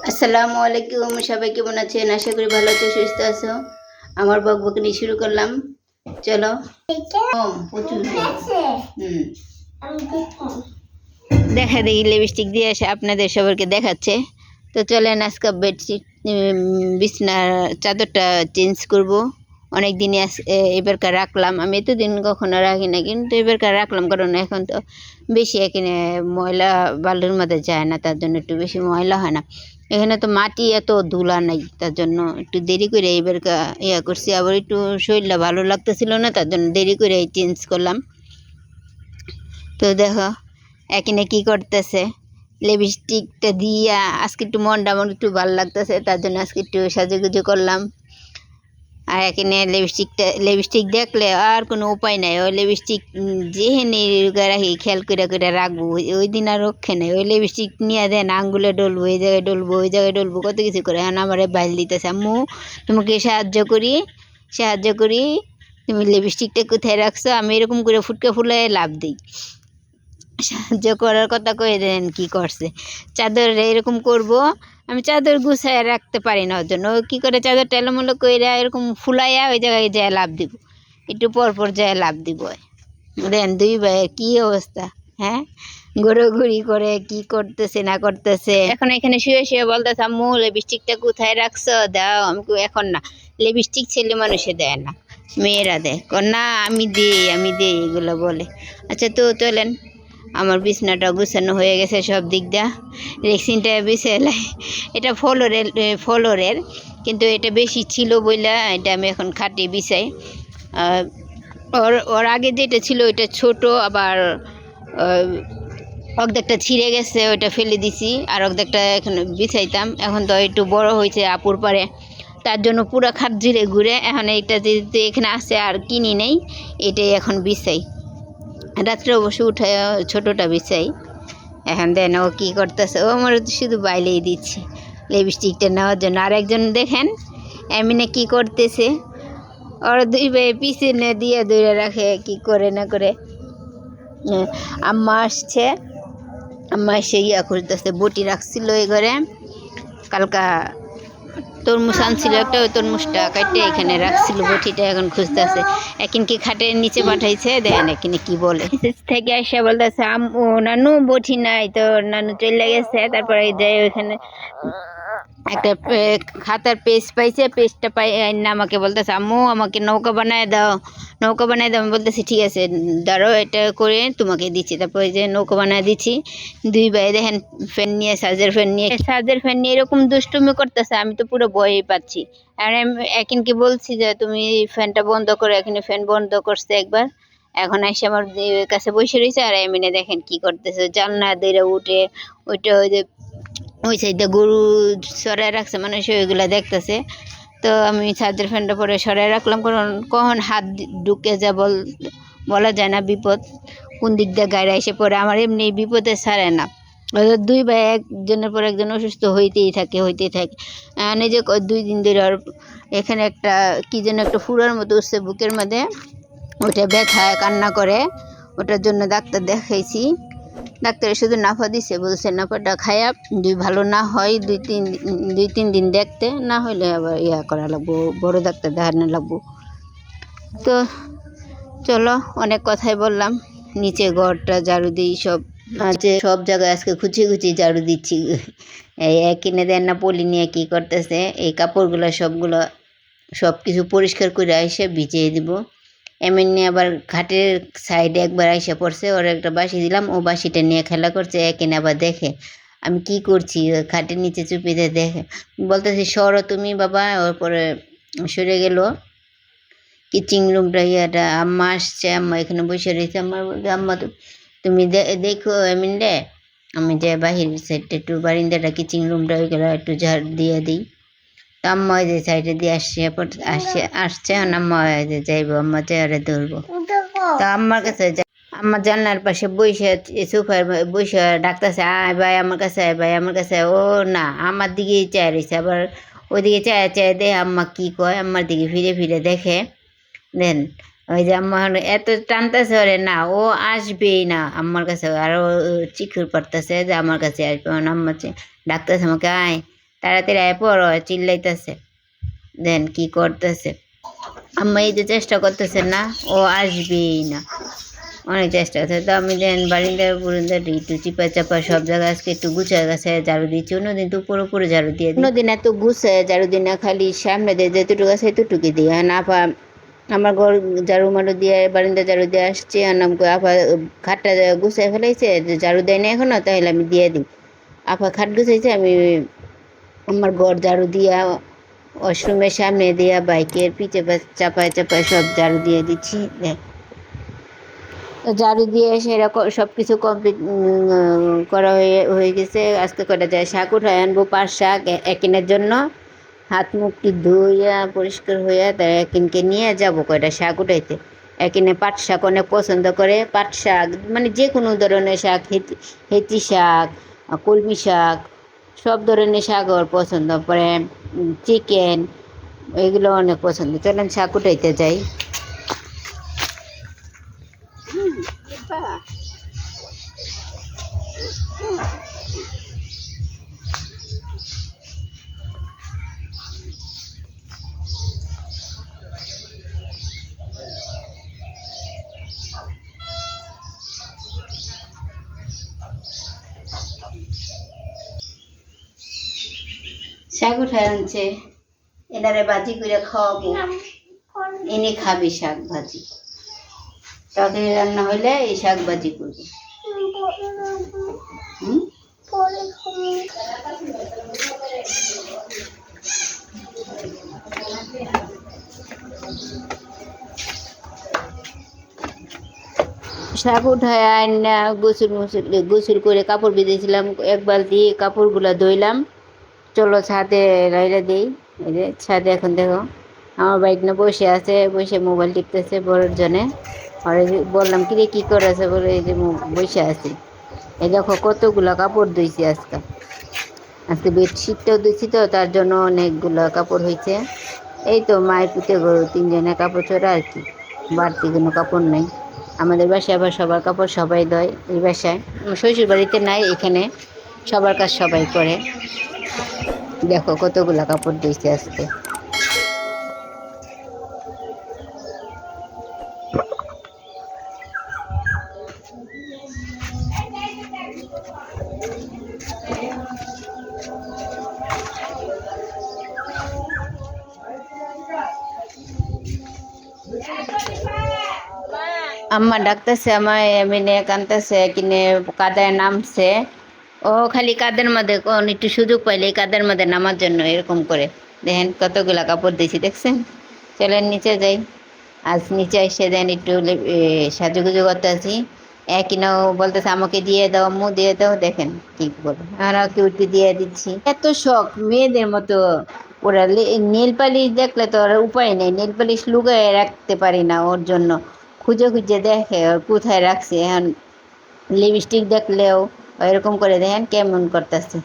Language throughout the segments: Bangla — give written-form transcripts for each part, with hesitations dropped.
আসসালামু আলাইকুম, সবাই কেমন আছেন? আশা করি ভালো আছো, সুস্থ আছো। আমার বকবকনি শুরু করলাম, চলো। প্রচুর দেখা দেখি লিপস্টিক দিয়ে এসে আপনাদের সবাইকে দেখাচ্ছে। তো চলেন আজকে বেডশিট বিছনার চাদরটা চেঞ্জ করব। অনেক দিনে এবারকার রাখলাম, আমি এতদিন কখনো রাখি না, কিন্তু এবারকার রাখলাম কারণ এখন তো বেশি এখানে ময়লা বালুর মধ্যে যায় না, তার জন্য একটু বেশি ময়লা হয় না। এখানে তো মাটি এত ধুলা নাই, তার জন্য একটু দেরি করে এবারকার করছি। আবার একটু শরীরটা ভালো লাগতেছিল না, তার জন্য দেরি করে চেঞ্জ করলাম। তো দেখো এখানে কি করতেছে, লিপস্টিকটা দিয়া আজকে একটু মনটা আমার একটু ভালো লাগতেছে, তার জন্য আজকে একটু সাজুগুজু করলাম। আর এখানে লিপস্টিক দেখলে আর কোনো উপায় নাই, ওই লিপস্টিক যেহেনে রাখি খেয়াল করে করে রাখবো, ওই দিন আর রক্ষে নেই। ওই লিপস্টিক নিয়ে দেন আঙ্গুলে ডলবো, ওই জায়গায় ডলবো, ওই জায়গায় ডলবো, কত কিছু করে। এখন আমার বাইল দিতেছে, আম্মু তোমাকে সাহায্য করি, তুমি লিপস্টিকটা কোথায় রাখছো? আমি এরকম করে ফুটকে ফুলাই লাভ দিই। সাহায্য করার কথা কয়ে দেন কি করছে। চাদর এরকম করব, আমি চাদর গুছায় রাখতে পারি না, ওর জন্য ও কী করে চাদরটা এলোমেলো করে এরকম ফুলাইয়া ওই জায়গায় যায় লাভ দিব, একটু পর পর যায় লাভ দিব। দেন দুই ভাইয়ের কী অবস্থা, হ্যাঁ, ঘোরাঘুরি করে কি করতেছে না করতেছে। এখন এখানে শুয়ে শুয়ে বলতেছে, আম্মু লিপস্টিকটা কোথায় রাখছো, দাও। আমি এখন না, লিপস্টিক ছেলে মানুষে দেয় না, মেয়েরা দেয়। না আমি দিই এগুলো বলে। আচ্ছা তো চলেন, আমার বিছনাটা গুছানো হয়ে গেছে সব দিক দিয়া। রেক্সিনটা বিছাইলাই, এটা ফ্লোরের, কিন্তু এটা বেশি ছিল বইলা এটা আমি এখন খাটে বিছাই। ওর আগে যেটা ছিল ওইটা ছোট, আবার অর্ধেকটা ছিঁড়ে গেছে, ওইটা ফেলে দিছি। আর অর্ধেকটা এখন বিছাইতাম, এখন তো একটু বড় হয়েছে আপুর পারে, তার জন্য পুরো খাট ঝিরে ঘুরে এখন এইটা যেহেতু এখানে আছে আর কিনি নেই, এটাই এখন বিছাই। রাত্রে অবশ্য উঠে ছোটোটা বিছাই। এখন দেন ও কী করতেছে, ও আমার শুধু বাইলেই দিচ্ছে লিপস্টিকটা নেওয়ার জন্য। আর একজন দেখেন এমনি কী করতেছে, ওরা দুই ভাই পিছনে দিয়ে দৌড়ে রাখে, কি করে না করে। আম্মা এসে করতেছে, বটি রাখছিল এই ঘরে, কালকা তরমুজ আনছিল একটা, ওই তরমুজটা কাটতে এখানে রাখছিল, বটিটা এখন খুঁজতেছে। এখন কি খাটের নিচে পাঠাইছে, দেন এখানে কি বলে থেকে এসে বলতেছে, আম্মু নানু বটি নাই তো, নানু চলে গেছে। তারপরে যাই ওইখানে একটা খাতার পেজ পাইছে, পেজটা পাই আমাকে বলতেছে, আম্মু আমাকে নৌকা বানায় দাও। আমি বলতেছি ঠিক আছে দাঁড়াও, এটা করে তোমাকে দিচ্ছি। তারপরে যে নৌকা বানায় দিচ্ছি। দুই ভাই দেখেন চার্জার ফ্যান নিয়ে এরকম দুষ্টুমি করতেছে, আমি তো পুরো ভয়ই পাচ্ছি। আর এখন কি বলছি যে তুমি ফ্যানটা বন্ধ করো, এখানে ফ্যান বন্ধ করছে একবার, এখন এসে আমার কাছে বসে রয়েছে। আর এমনি দেখেন কি করতেছে, জানলা দিয়ে উঠে ওইটা ওই যে ওই সাইডে গরু সরাই রাখছে মানুষ, ওইগুলো দেখতেছে। তো আমি চার্জার ফ্যানটা পরে সরাই রাখলাম, কারণ কখন হাত ঢুকে যা বলা যায় না, বিপদ কোন দিক দিয়ে গাড়ি এসে পড়ে। আমার এমনি বিপদে ছাড়ে না, দুই ভাই একজনের পর একজন অসুস্থ হইতেই থাকে। নিজে 2 দিন ধরে আর এখানে একটা কি যেন একটা ফুরার মতো উঠছে বুকের মধ্যে, ওটা ব্যথায় কান্না করে, ওটার জন্য ডাক্তার দেখাইছি। ডাক্তারে শুধু নাফা দিছে, বলছে নাফাটা খায়া যদি ভালো না হয় 2-3 দিন দেখতে, না হলে আবার করা লাগবো, বড় ডাক্তার দেখানো লাগবো। তো চলো, অনেক কথাই বললাম। নিচে ঘরটা ঝাড়ু দিই, সব জায়গায় আজকে খুঁচি ঝাড়ু দিচ্ছি। কিনে দেন না পলি নিয়ে কী করতেছে, এই কাপড়গুলো সব কিছু পরিষ্কার করে এসে ভিজিয়ে দিব। এমনি আবার খাটের সাইডে একবার আইসা পড়ছে, ওর একটা বাসি দিলাম, ও বাসিটা নিয়ে খেলা করছে। এখানে আবার দেখে আমি কি করছি, খাটের নিচে চুপিতে দেখে, বলতেছি সরো তুমি বাবা। ওর পরে সরে গেল। কিচিং রুমটা আম্মা আসছে, আম্মা এখানে বসে রয়েছে। আমার বলতে, আম্মা তুমি দেখো এমনি রে, আমি যে বাহির সাইডটা একটু বারিন্দাটা কিচিং রুমটা ওইগুলো একটু ঝাড় দিয়ে দিই। তো আম্মা ওই যে সাইডে দিয়ে আসছে আম্মা যে যাইবো, আম্মা চেয়ারে ধরবো। তো আম্মার কাছে আমার জানলার পাশে বসে সোফার বসে ডাকতেছে, আয় ভাই আমার কাছে, ও না আমার দিকেই চায় রয়েছে, আবার ওইদিকে চায় দে আম্মা কি কয়। আম্মার দিকে ফিরে দেখে, দেন ওই যে আম্মা এত টানতেছে ওরে, না ও আসবেই না আম্মার কাছে, আরও চিকুর পারতেছে যে আমার কাছে আসবে। আম্মা ডাকতেছে আমাকে, আয় তাড়াতাড়ি আয় পড় চিল্লাইতেছে, দেন কি করতেছে। আম্মা এই যে চেষ্টা করতেছে না, ও আসবেই না, অনেক চেষ্টা করছে। তো আমি দেন বারিন্দার বুরিন্দার একটু চিপা চাপা সব জায়গায় আজকে একটু গুছায় গাছায় ঝাড়ু দিচ্ছি। অন্যদিন তো উপরে উপরে ঝাড়ু দিয়ে দিই, অন্যদিন এত গুছায় ঝাড়ু দিই না, খালি সামনে দিয়ে যেটুকু আছে এতটুকু দিই। আর আপা আমার ঘর ঝাড়ু মারু দিয়ে বারিন্দা ঝাড়ু দিয়ে আসছে, আর নাম করে আপা খাটটা গুছাই ফেলাইছে, যে ঝাড়ু দেয় না এখনো, তাহলে আমি দিয়ে দিই। আপা খাট গুছাইছে, আমি আমার ঘর ঝাড়ু দিয়া ওয়াশরুমের সামনে দিয়া বাইকের পিছে চাপায় চাপায় সব ঝাড়ু দিয়ে দিচ্ছি। ঝাড়ু দিয়ে সেরকম সব কিছু কমপ্লিট করা হয়ে গেছে। আজকে কটা যায় শাক উঠায় আনবো, পাট শাক একিনের জন্য। হাত মুখটি ধুইয়া পরিষ্কার হইয়া তার একিনকে নিয়ে যাব কয়টা শাক উঠাইতে। একিনে পাট শাক অনেক পছন্দ করে। পাট শাক মানে যে কোনো ধরনের শাক, হেঁচি শাক, কলমি শাক, সব ধরনের শাক ওর পছন্দ করে। চিকেন এগুলো অনেক পছন্দ। চলেন শাক উঠাইতে যাই। শাক উঠায় আনছে, এনারে ভাজি করে খাওয়াবো, এনে খাবি শাক ভাজি। তরকারি রান্না হইলে এই শাক ভাজি করবো। শাক উঠায় আইনা গোসল করে কাপড় ভিজেছিলাম, এক বালতি কাপড়গুলা ধুইলাম। চলো ছাদে রাইরা দিই। এই যে ছাদে এখন দেখো আমার বাইক না বসে আছে, বসে মোবাইল টিপতেছে বড়োর জন্যে। আর বললাম কিরে কী করেছে, বলে এই যে বসে আছি। এই দেখো কতগুলা কাপড় ধুইছি আজকে। আজকে বেডশিটটাও ধুইছি, তো তার জন্য অনেকগুলো কাপড় হয়েছে। এই তো মায়ের পুঁতে গরু তিনজনের কাপড় চোরা আর কি, বাড়তি কোনো কাপড় নেই। আমাদের বাসায় আবার সবার কাপড় সবাই দেয়। এই বাসায় শ্বশুর বাড়িতে নাই, এখানে সবার কাজ সবাই করে। দেখো কতগুলা কাপড় দিয়েছে আজকে। আম্মা ডাকতেছে আমায়, এমনি কানতেছে, কিনে কাদায় নামছে। ও খালি কাদের মধ্যে কোন একটু সুযোগ পাইলে কাদের মধ্যে নামার জন্য এরকম করে। দেখেন কতগুলা কাপড় দিয়েছি, দেখছেন। চলেন নিচে যাই। আজ নিচে এসে দেন একটু সাজুগুজু করতে আছি। কিনাও বলতেছে আমাকে দিয়ে দাও, আম্মু দিয়ে দাও। দেখেন কি বলে, আমরা কেউ দিয়ে দিচ্ছি। এত শখ মেয়েদের মতো। ওরা নেল পালিশ দেখলে তো আর উপায় নেই, নেল পালিশ লুকায় রাখতে পারি না, ওর জন্য খুঁজে খুঁজে দেখে ওর কোথায় রাখছে। এখন লিপস্টিক দেখলেও এরকম করে দেখেন কেমন করতেছে,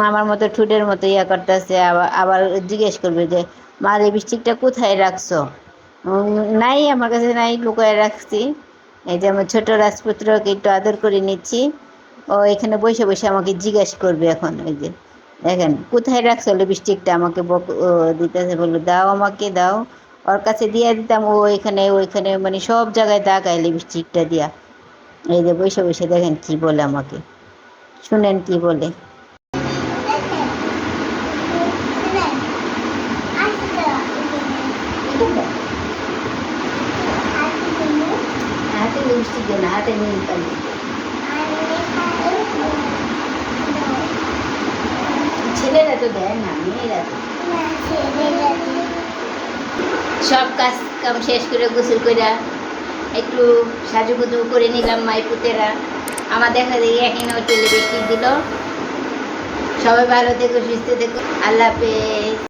আমার মতো ঠুটের মতো ইয়া করতেছে। আবার জিজ্ঞেস করবে যে মা লিপস্টিকটা কোথায় রাখছো। নাই, আমার কাছে নাই, লুকায় রাখছি। এই যে আমার ছোট রাজপুত্রকে একটু আদর করে নিচ্ছি, ও এখানে বসে বসে আমাকে জিজ্ঞেস করবে এখন। ওই যে দেখেন কোথায় রাখছো লিপস্টিকটা, আমাকে দিতেছে, বললো দাও আমাকে দাও। ওর কাছে দিয়ে দিতাম, ও এখানে ওইখানে মানে সব জায়গায় দাগায় লিপস্টিকটা দিয়া। এই যে বসে বসে দেখেন কি বলে আমাকে, শুনেন কি বলে। হাতে লিপস্টিক দেয় না, হাতে নীল পালি। ছেলেরা তো দেয় না, মেয়েরা তো। সব কাজ কাম শেষ করে গোসল করে একটু সাজুগুজু করে নিলাম মাইপুতেরা। আমার দেখা দেখি এখানে একটু লিপস্টিক দিল। সবাই ভালো থেকো, সুস্থ থেকো, আল্লাহ হাফেজ।